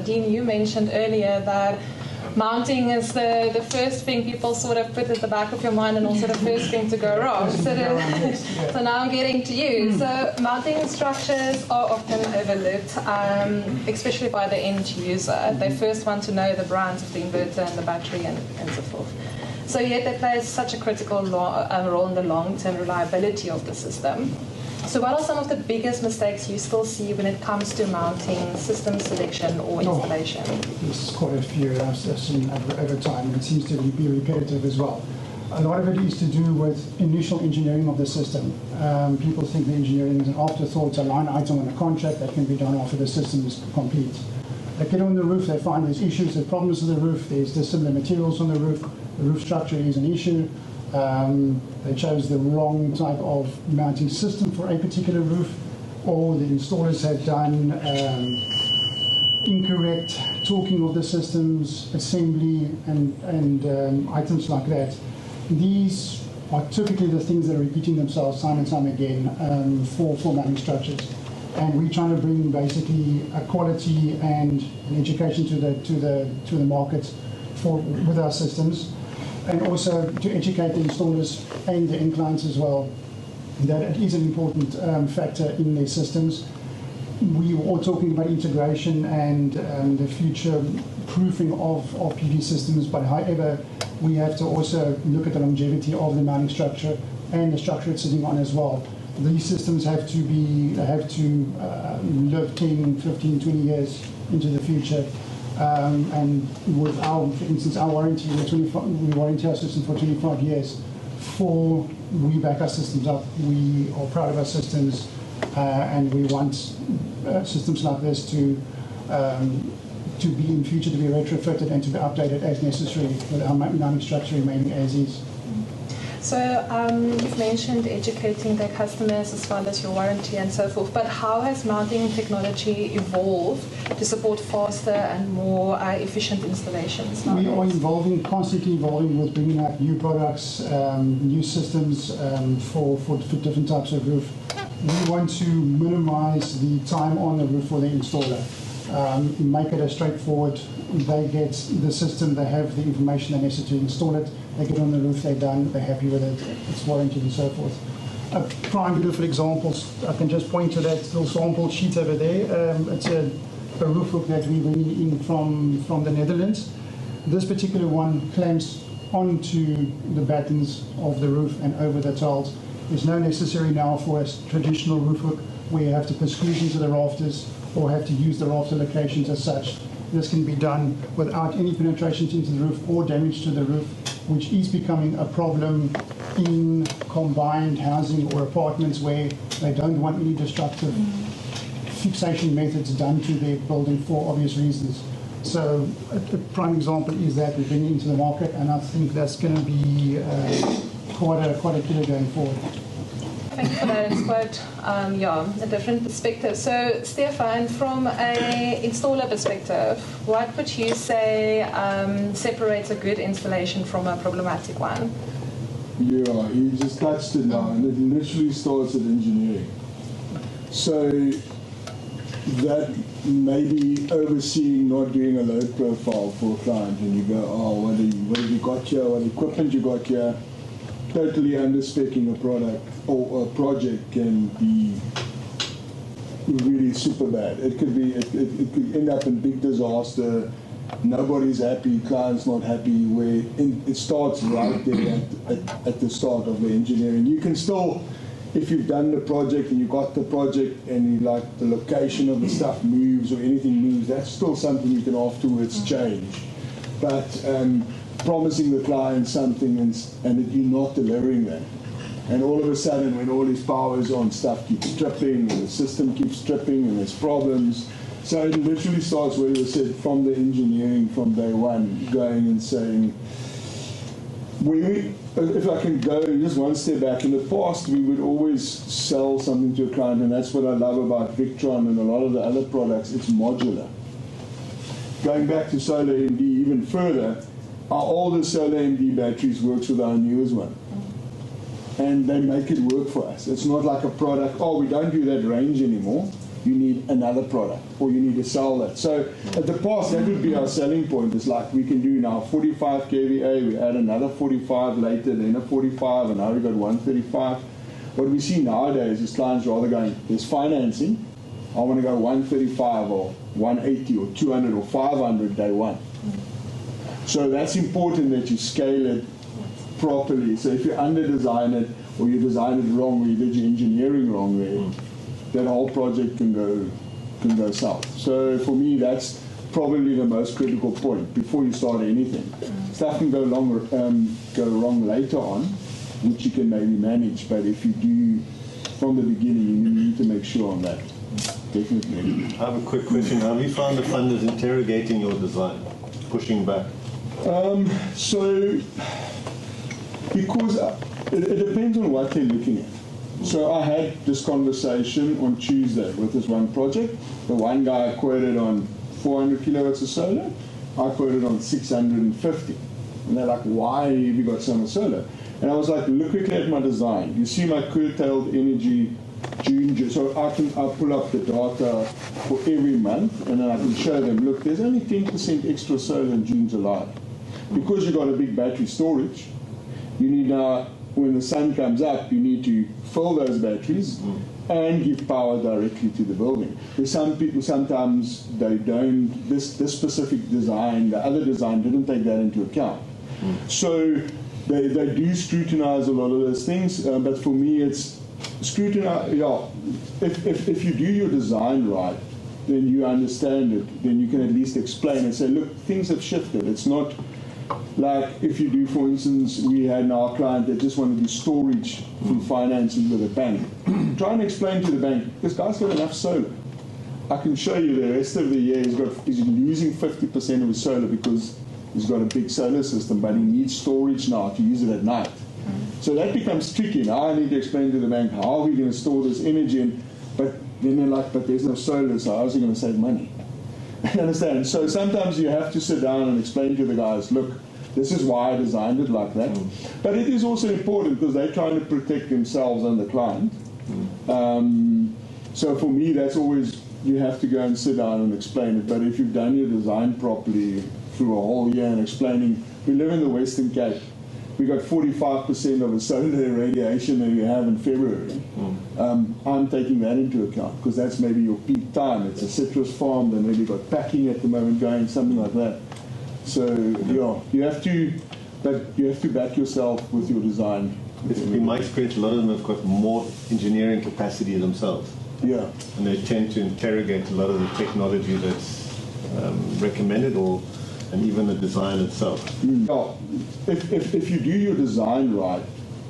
Dean, you mentioned earlier that mounting is the first thing people sort of put at the back of your mind and also the first thing to go wrong. So now I'm getting to you. So mounting structures are often overlooked, especially by the end user. They first want to know the brands of the inverter and the battery and so forth. So yet they play such a critical role in the long-term reliability of the system. So what are some of the biggest mistakes you still see when it comes to mounting system selection or installation? There's quite a few I've seen over time. It seems to be repetitive as well. A lot of it is to do with initial engineering of the system. People think the engineering is an afterthought, a line item on a contract that can be done after the system is complete. They get on the roof, they find there's issues, there's problems with the roof, there's dissimilar materials on the roof structure is an issue. They chose the wrong type of mounting system for a particular roof, or the installers have done incorrect torquing of the systems, assembly, and items like that. These are typically the things that are repeating themselves time and time again for mounting structures. And we're trying to bring basically a quality and an education to the market with our systems, and also to educate the installers and the end clients as well that it is an important factor in their systems. We were all talking about integration and the future proofing of PV systems, but however, we have to also look at the longevity of the mounting structure and the structure it's sitting on as well. These systems have to live 10, 15, 20 years into the future. And with for instance, our warranty, we warranty our system for 25 years. We back our systems up. We are proud of our systems, and we want systems like this to be in future, to be retrofitted and to be updated as necessary, with our mounting structure remaining as is. So you've mentioned educating the customers as well as your warranty and so forth, but how has mounting technology evolved to support faster and more efficient installations nowadays? We are constantly evolving with bringing out new products, new systems for different types of roof. We want to minimize the time on the roof for the installer. Make it as straightforward. They get the system, they have the information they necessary to install it, they get on the roof, they're done, they're happy with it, it's warranted and so forth. A prime beautiful examples, I can just point to that little sample sheet over there. It's a roof hook that we bring in from the Netherlands. This particular one clamps onto the battens of the roof and over the tiles. There's no necessary now for a traditional roof hook where you have to put screws into the rafters or have to use the rafter locations as such. This can be done without any penetrations into the roof or damage to the roof, which is becoming a problem in combined housing or apartments where they don't want any destructive fixation methods done to their building for obvious reasons. So a prime example is that we're bringing into the market, and I think that's going to be quite a killer going forward. Thank you for that. It's quite, a different perspective. So, Stefan, from an installer perspective, what would you say separates a good installation from a problematic one? Yeah, you just touched it now, and it literally starts at engineering. So, that maybe overseeing not doing a load profile for a client, and you go, oh, what have you got here, what equipment you got here, totally underspecking a product or a project can be really super bad. It could end up in big disaster. Nobody's happy, client's not happy. Where it starts right there at the start of the engineering. You can still, if you've done the project and you got the project and you like the location of the stuff moves or anything moves, that's still something you can afterwards change. But promising the client something and you're not delivering that. And all of a sudden, when all this power is on, stuff keeps tripping, and the system keeps tripping, and there's problems. So it literally starts where you said, from the engineering, from day one, going and saying, if I can go just one step back, in the past we would always sell something to a client, and that's what I love about Victron and a lot of the other products, it's modular. Going back to Solar MD even further, our older Solar MD batteries works with our newest one. And they make it work for us. It's not like a product, oh, we don't do that range anymore. you need another product, or you need to sell that. So at the past, that would be our selling point. It's like we can do now 45 kVA, we add another 45 later, then a 45, and now we've got 135. What we see nowadays is clients rather going, there's financing, I want to go 135 or 180 or 200 or 500 day one. So that's important that you scale it properly. So if you under-design it, or you design it wrong, or you did your engineering wrong there, that whole project can go south. So for me, that's probably the most critical point before you start anything. Stuff can go wrong later on, which you can maybe manage, but if you do from the beginning, you need to make sure on that. Definitely. I have a quick question. Have you found the funders interrogating your design, pushing back? So, because it depends on what they're looking at. So I had this conversation on Tuesday with this one project. The one guy quoted on 400 kilowatts of solar. I quoted on 650. And they're like, why have you got so much solar? And I was like, look quickly at my design. You see my curtailed energy June, so I'll pull up the data for every month, and then I can show them, look, there's only 10% extra solar in June, July. Because you've got a big battery storage, you need now, when the sun comes up, you need to fill those batteries and give power directly to the building. There's some people, sometimes they don't, this specific design, the other design didn't take that into account. So they do scrutinize a lot of those things, but for me it's scrutinize, yeah, if you do your design right, then you understand it, then you can at least explain and say, look, things have shifted. It's not like if you do, for instance, we had our client that just wanted to do storage through financing with a bank. Try and explain to the bank, this guy's got enough solar. I can show you the rest of the year he's losing 50% of his solar because he's got a big solar system, but he needs storage now to use it at night. So that becomes tricky. Now I need to explain to the bank, how are we going to store this energy? But then they're like, but there's no solar, so how's he going to save money? You understand? So sometimes you have to sit down and explain to the guys, look, this is why I designed it like that. But it is also important because they're trying to protect themselves and the client. So for me, that's always, you have to go and sit down and explain it. But if you've done your design properly through a whole year and explaining, we live in the Western Cape. We got 45% of the solar radiation that we have in February. I'm taking that into account because that's maybe your peak time. It's a citrus farm, then maybe got packing at the moment going, something like that. So yeah, you have to back yourself with your design. In my experience, a lot of them have got more engineering capacity themselves. Yeah. And they tend to interrogate a lot of the technology that's recommended and even the design itself. Yeah. If you do your design right,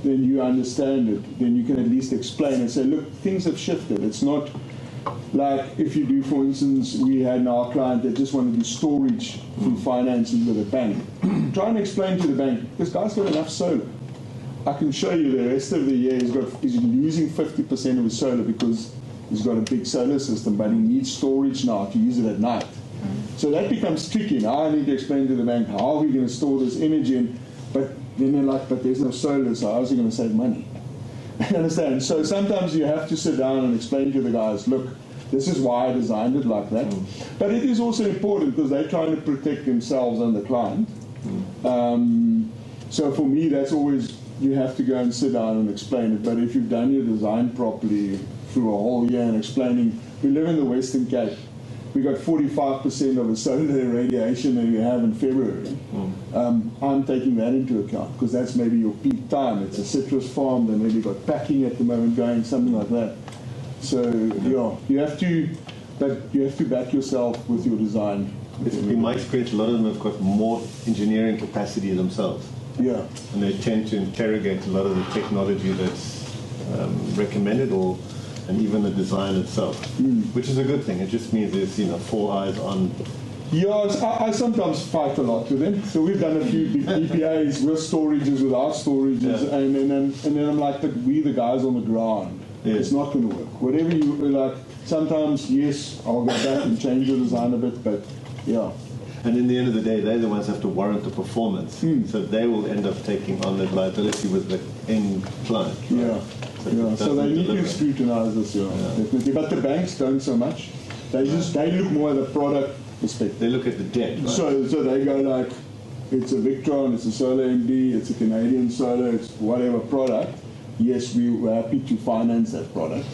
then you understand it, then you can at least explain and say, look, things have shifted. It's not like if you do, for instance, we had our client that just wanted to do storage through financing with a bank. Try and explain to the bank, this guy's got enough solar. I can show you the rest of the year he's losing 50% of his solar because he's got a big solar system, but he needs storage now to use it at night. So that becomes tricky. Now I need to explain to the bank, how are we going to store this energy? But then they're like, but there's no solar, so how's he going to save money? You understand? So sometimes you have to sit down and explain to the guys, look, this is why I designed it like that. But it is also important because they're trying to protect themselves and the client. So for me, that's always, you have to go and sit down and explain it. But if you've done your design properly through a whole year and explaining, we live in the Western Cape. We got 45% of the solar radiation that we have in February. I'm taking that into account because that's maybe your peak time. It's a citrus farm, then maybe got packing at the moment going, something like that. So yeah, you have to back yourself with your design. In my experience, a lot of them have got more engineering capacity themselves. Yeah. And they tend to interrogate a lot of the technology that's recommended and even the design itself, which is a good thing. It just means there's four eyes on. Yeah, I sometimes fight a lot with them. So we've done a few big EPAs with storages, without storages, yeah. and then I'm like, we the guys on the ground. Yeah. It's not going to work. Whatever you like. Sometimes yes, I'll go back and change the design a bit, but yeah. And in the end of the day, they're the ones who have to warrant the performance. So they will end up taking on the liability with the end client. Right? Yeah. but Yeah, it so they doesn't need to deliver. scrutinize this, definitely. But the banks don't so much. They look more at the product perspective. They look at the debt, right? So they go like, it's a Victron, it's a Solar MD, it's a Canadian Solar, it's whatever product. Yes, we were happy to finance that product.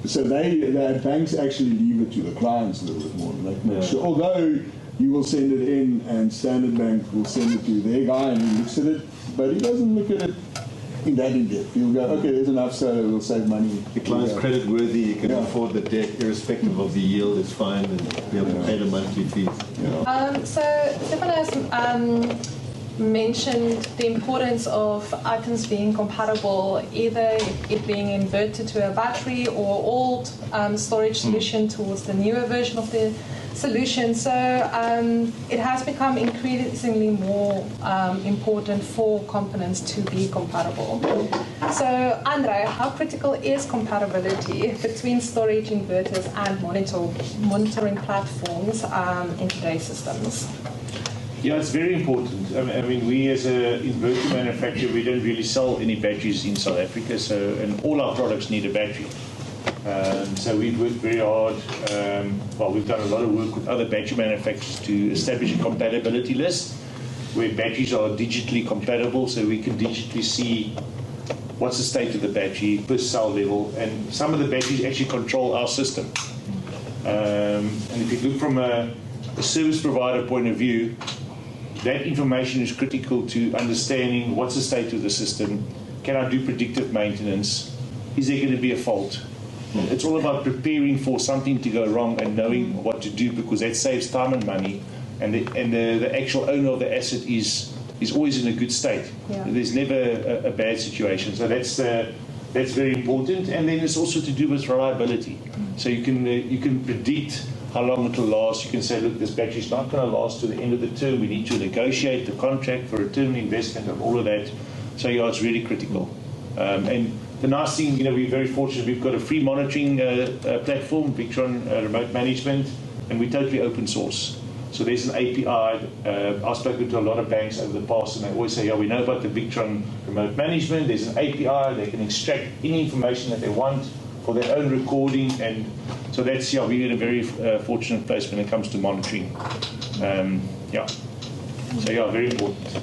So the banks actually leave it to the clients a little bit more. Like make sure, although you will send it in and Standard Bank will send it to their guy and he looks at it, but he doesn't look at it in that in depth. He'll go, okay, there's enough solar, we'll save money. The client's credit worthy, you can afford the debt, irrespective of the yield, is fine, and be able to pay the monthly fees. So Stefan has mentioned the importance of items being compatible, either it being inverted to a battery or old storage solution towards the newer version of the solution. So it has become increasingly more important for components to be compatible. So Andre, how critical is compatibility between storage inverters and monitoring platforms in today's systems? Yeah, it's very important. I mean, we as an inverter manufacturer, we don't really sell any batteries in South Africa, and all our products need a battery. So we've worked very hard. We've done a lot of work with other battery manufacturers to establish a compatibility list where batteries are digitally compatible, so we can digitally see what's the state of the battery per cell level, and some of the batteries actually control our system. And if you look from a service provider point of view, that information is critical to understanding what's the state of the system. Can I do predictive maintenance? Is there going to be a fault? It's all about preparing for something to go wrong and knowing what to do, because that saves time and money, and the actual owner of the asset is always in a good state. Yeah. There's never a bad situation. So that's very important. And then it's also to do with reliability. So you can predict how long it will last. You can say, look, this battery's not going to last to the end of the term. We need to negotiate the contract for return on investment and all of that. So yeah, it's really critical. And the nice thing, we're very fortunate. We've got a free monitoring platform, Victron Remote Management, and we're totally open source. So there's an API. I've spoken to a lot of banks over the past, and they always say, yeah, we know about the Victron Remote Management. There's an API. They can extract any information that they want for their own recording, and so that's, we're in a very fortunate place when it comes to monitoring. So very important.